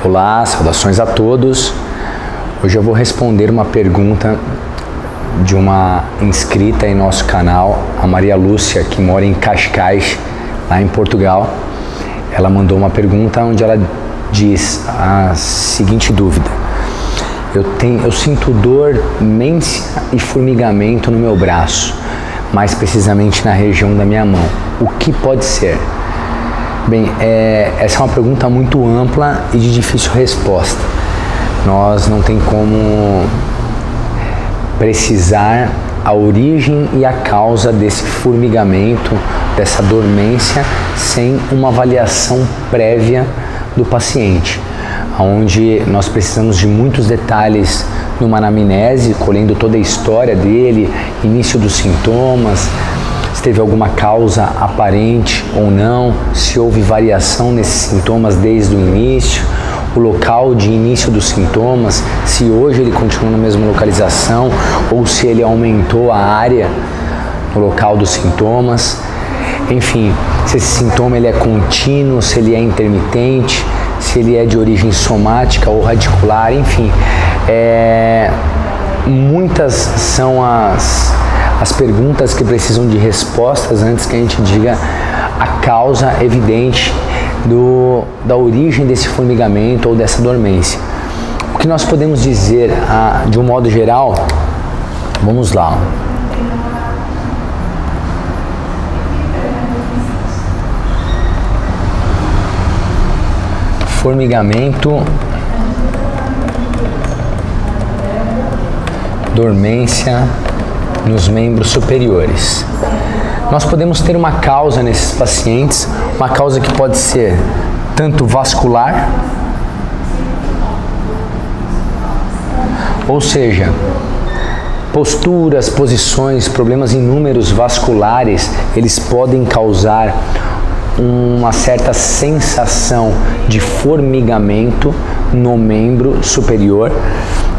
Olá, saudações a todos. Hoje eu vou responder uma pergunta de uma inscrita em nosso canal, a Maria Lúcia, que mora em Cascais, lá em Portugal. Ela mandou uma pergunta onde ela diz a seguinte dúvida: eu sinto dor imensa e formigamento no meu braço, mais precisamente na região da minha mão. O que pode ser? Bem, essa é uma pergunta muito ampla e de difícil resposta. Nós não tem como precisar a origem e a causa desse formigamento, dessa dormência, sem uma avaliação prévia do paciente, onde nós precisamos de muitos detalhes numa anamnese, colhendo toda a história dele, início dos sintomas, se teve alguma causa aparente ou não, se houve variação nesses sintomas desde o início, o local de início dos sintomas, se hoje ele continua na mesma localização ou se ele aumentou a área no local dos sintomas, enfim, se esse sintoma ele é contínuo, se ele é intermitente, se ele é de origem somática ou radicular, enfim, muitas são as perguntas que precisam de respostas antes que a gente diga a causa evidente da origem desse formigamento ou dessa dormência. O que nós podemos dizer de um modo geral? Vamos lá. Formigamento, dormência nos membros superiores. Nós podemos ter uma causa nesses pacientes, uma causa que pode ser tanto vascular, ou seja, posturas, posições, problemas inúmeros vasculares, eles podem causar uma certa sensação de formigamento no membro superior,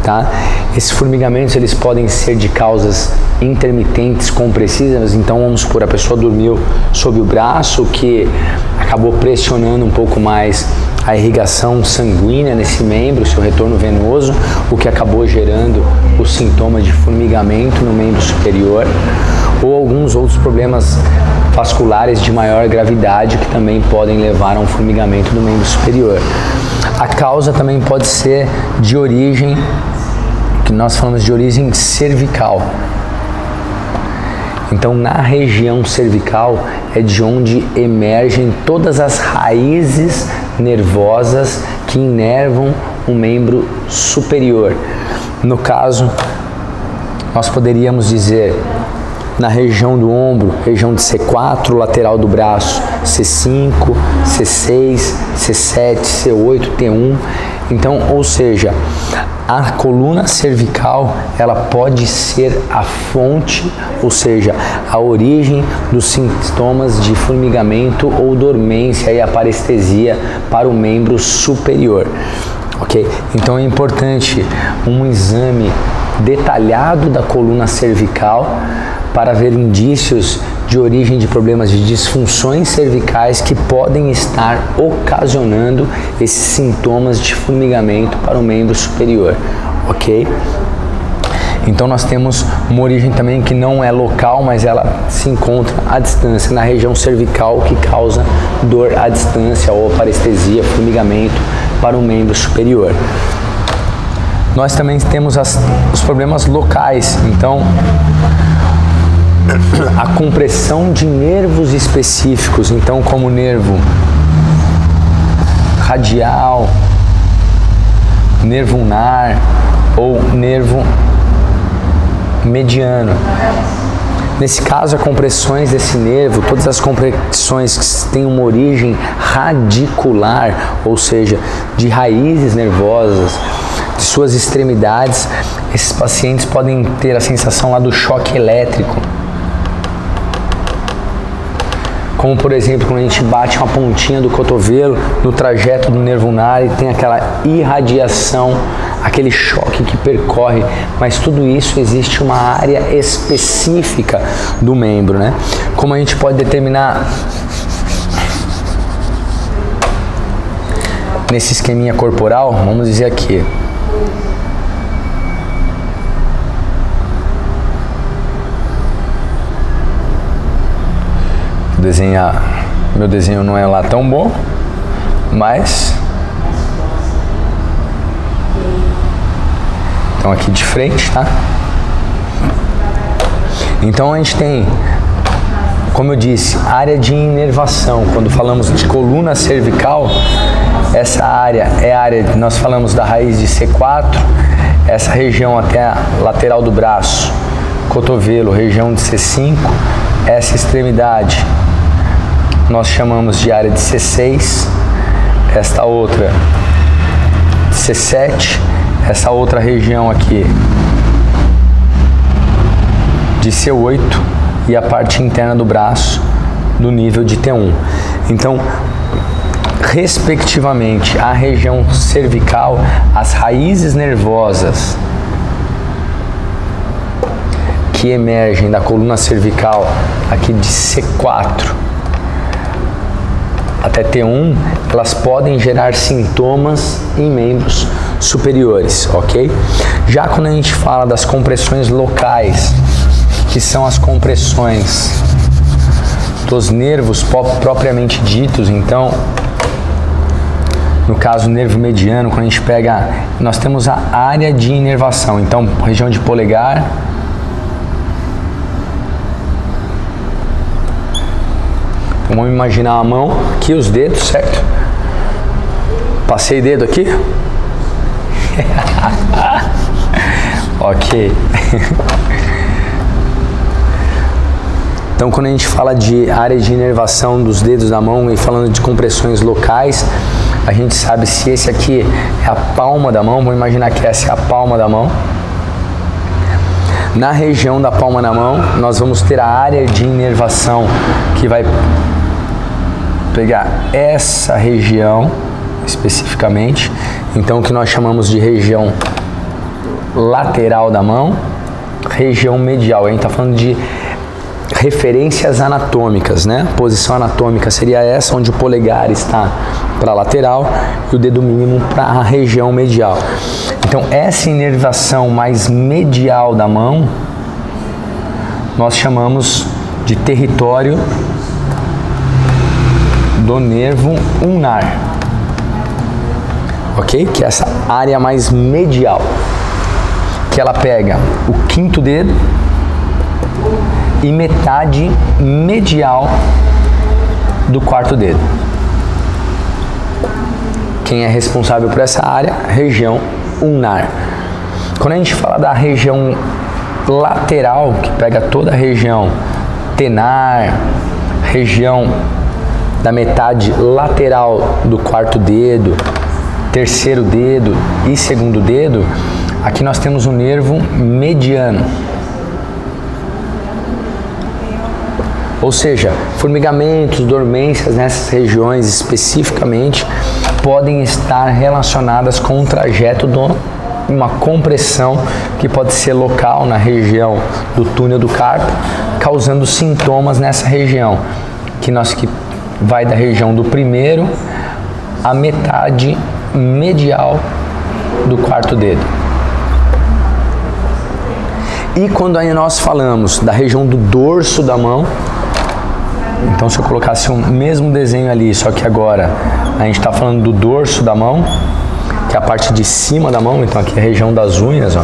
tá? Esses formigamentos eles podem ser de causas intermitentes, compressivas. Então vamos supor, a pessoa dormiu sob o braço, que acabou pressionando um pouco mais a irrigação sanguínea nesse membro, seu retorno venoso, o que acabou gerando o sintoma de formigamento no membro superior, ou alguns outros problemas vasculares de maior gravidade que também podem levar a um formigamento do membro superior. A causa também pode ser de origem, que nós falamos de origem cervical. Então, na região cervical é de onde emergem todas as raízes nervosas que inervam o membro superior. No caso, nós poderíamos dizer na região do ombro, região de C4, lateral do braço, C5, C6, C7, C8, T1. Então, ou seja, a coluna cervical, ela pode ser a fonte, ou seja, a origem dos sintomas de formigamento ou dormência e aparestesia para o membro superior, ok? Então é importante um exame detalhado da coluna cervical para ver indícios de origem de problemas de disfunções cervicais que podem estar ocasionando esses sintomas de formigamento para o membro superior, ok? Então nós temos uma origem também que não é local, mas ela se encontra à distância, na região cervical, que causa dor à distância ou parestesia, formigamento para o membro superior. Nós também temos os problemas locais, então a compressão de nervos específicos, então como nervo radial, nervo ulnar ou nervo mediano. Nesse caso, as compressões desse nervo, todas as compressões que têm uma origem radicular, ou seja, de raízes nervosas, de suas extremidades, esses pacientes podem ter a sensação lá do choque elétrico. Como, por exemplo, quando a gente bate uma pontinha do cotovelo no trajeto do nervo ulnar e tem aquela irradiação, aquele choque que percorre, mas tudo isso existe uma área específica do membro, né? Como a gente pode determinar nesse esqueminha corporal, vamos dizer aqui. Meu desenho não é lá tão bom, mas então aqui de frente, tá? Então a gente tem, como eu disse, área de inervação. Quando falamos de coluna cervical, essa área é a área, nós falamos da raiz de C4, essa região até a lateral do braço, cotovelo, região de C5, essa extremidade nós chamamos de área de C6, esta outra de C7, essa outra região aqui de C8 e a parte interna do braço do nível de T1. Então, respectivamente, a região cervical, as raízes nervosas que emergem da coluna cervical aqui de C4 até T1, elas podem gerar sintomas em membros superiores, ok? Já quando a gente fala das compressões locais, que são as compressões dos nervos propriamente ditos, então, no caso, o nervo mediano, quando a gente pega, nós temos a área de inervação, então, região de polegar, vamos imaginar a mão, aqui os dedos, certo? Passei dedo aqui. Ok. Então, quando a gente fala de área de inervação dos dedos da mão e falando de compressões locais, a gente sabe se esse aqui é a palma da mão, vamos imaginar que essa é a palma da mão. Na região da palma da mão, nós vamos ter a área de inervação que vai pegar essa região especificamente, então o que nós chamamos de região lateral da mão, região medial. A gente está falando de referências anatômicas, né? A posição anatômica seria essa, onde o polegar está para a lateral e o dedo mínimo para a região medial. Então, essa inervação mais medial da mão, nós chamamos de território do nervo ulnar, ok? Que é essa área mais medial, que ela pega o quinto dedo e metade medial do quarto dedo. Quem é responsável por essa área? Região ulnar. Quando a gente fala da região lateral, que pega toda a região tenar, região da metade lateral do quarto dedo, terceiro dedo e segundo dedo, aqui nós temos o nervo mediano. Ou seja, formigamentos, dormências nessas regiões especificamente podem estar relacionadas com o trajeto de uma compressão que pode ser local na região do túnel do carpo, causando sintomas nessa região, que vai da região do primeiro à metade medial do quarto dedo. E quando aí nós falamos da região do dorso da mão, então se eu colocasse o mesmo desenho ali, só que agora a gente está falando do dorso da mão, que é a parte de cima da mão, então aqui é a região das unhas, ó.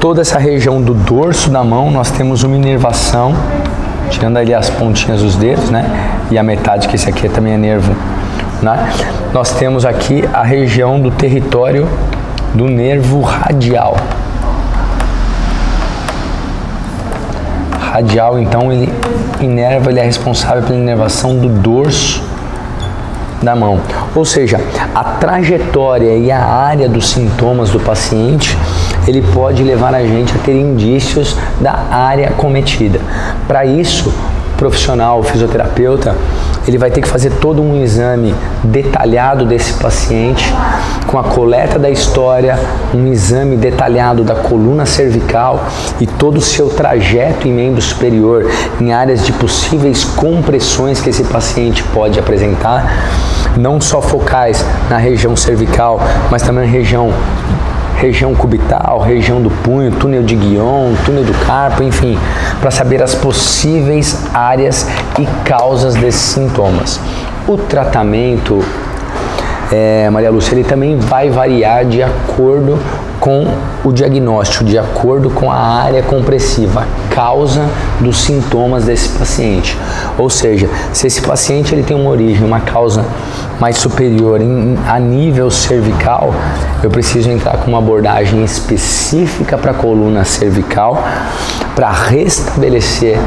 Toda essa região do dorso da mão, nós temos uma inervação, tirando ali as pontinhas dos dedos, né? E a metade, que esse aqui também é nervo, né? Nós temos aqui a região do território do nervo radial. Radial, então, ele inerva, ele é responsável pela inervação do dorso da mão. Ou seja, a trajetória e a área dos sintomas do paciente, ele pode levar a gente a ter indícios da área cometida. Para isso, o profissional, o fisioterapeuta, ele vai ter que fazer todo um exame detalhado desse paciente, com a coleta da história, um exame detalhado da coluna cervical e todo o seu trajeto em membro superior, em áreas de possíveis compressões que esse paciente pode apresentar, não só focais na região cervical, mas também na região cubital, região do punho, túnel de Guion, túnel do carpo, enfim, para saber as possíveis áreas e causas desses sintomas. O tratamento, Maria Lúcia, ele também vai variar de acordo com o diagnóstico, de acordo com a área compressiva, a causa dos sintomas desse paciente. Ou seja, se esse paciente ele tem uma origem, uma causa mais superior a nível cervical, eu preciso entrar com uma abordagem específica para a coluna cervical para restabelecer,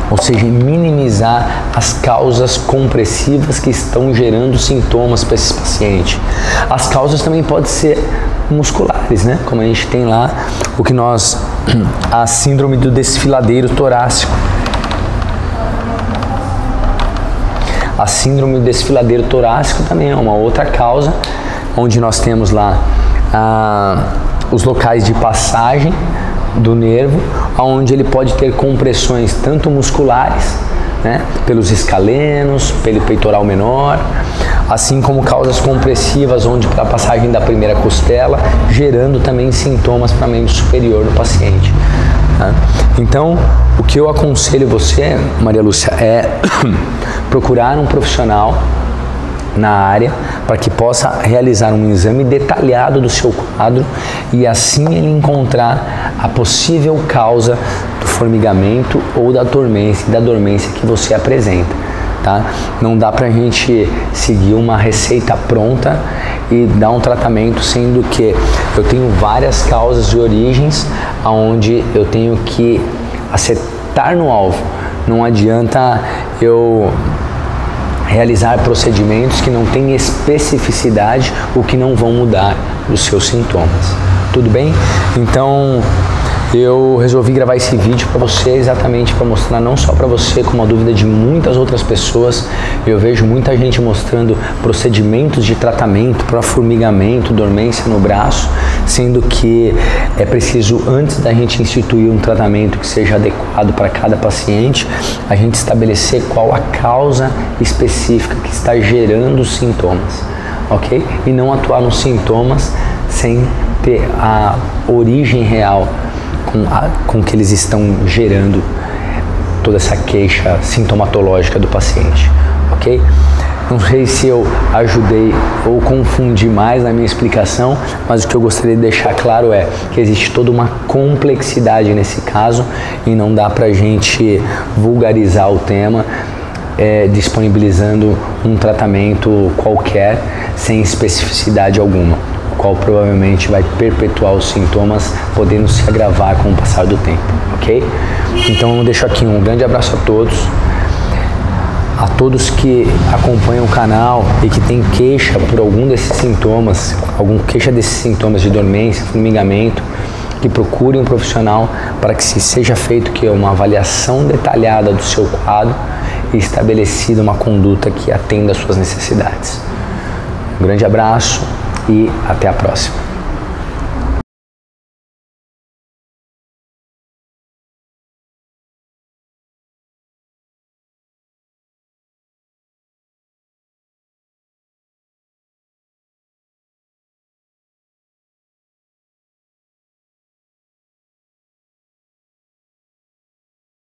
ou seja, minimizar as causas compressivas que estão gerando sintomas para esse paciente. As causas também podem ser musculares, né? Como a gente tem lá a síndrome do desfiladeiro torácico. A síndrome do desfiladeiro torácico também é uma outra causa, onde nós temos lá os locais de passagem do nervo, onde ele pode ter compressões tanto musculares, né, pelos escalenos, pelo peitoral menor, assim como causas compressivas, onde para a passagem da primeira costela, gerando também sintomas para membro superior do paciente. Tá? Então, o que eu aconselho você, Maria Lúcia, é procurar um profissional na área para que possa realizar um exame detalhado do seu quadro e assim ele encontrar a possível causa do formigamento ou da dormência que você apresenta, tá? Não dá pra gente seguir uma receita pronta e dar um tratamento, sendo que eu tenho várias causas e origens aonde eu tenho que acertar no alvo. Não adianta eu realizar procedimentos que não têm especificidade ou que não vão mudar os seus sintomas. Tudo bem? Então, eu resolvi gravar esse vídeo para você exatamente para mostrar não só para você, como a dúvida de muitas outras pessoas. Eu vejo muita gente mostrando procedimentos de tratamento para formigamento, dormência no braço, sendo que é preciso, antes da gente instituir um tratamento que seja adequado para cada paciente, a gente estabelecer qual a causa específica que está gerando os sintomas, ok? E não atuar nos sintomas sem ter a origem real com que eles estão gerando toda essa queixa sintomatológica do paciente, ok? Não sei se eu ajudei ou confundi mais na minha explicação, mas o que eu gostaria de deixar claro é que existe toda uma complexidade nesse caso e não dá pra gente vulgarizar o tema disponibilizando um tratamento qualquer sem especificidade alguma, qual provavelmente vai perpetuar os sintomas, podendo se agravar com o passar do tempo, ok? Então eu deixo aqui um grande abraço a todos que acompanham o canal e que tem queixa por algum desses sintomas, de dormência, formigamento, que procurem um profissional para que se seja feito uma avaliação detalhada do seu quadro e estabelecida uma conduta que atenda às suas necessidades. Um grande abraço e até a próxima.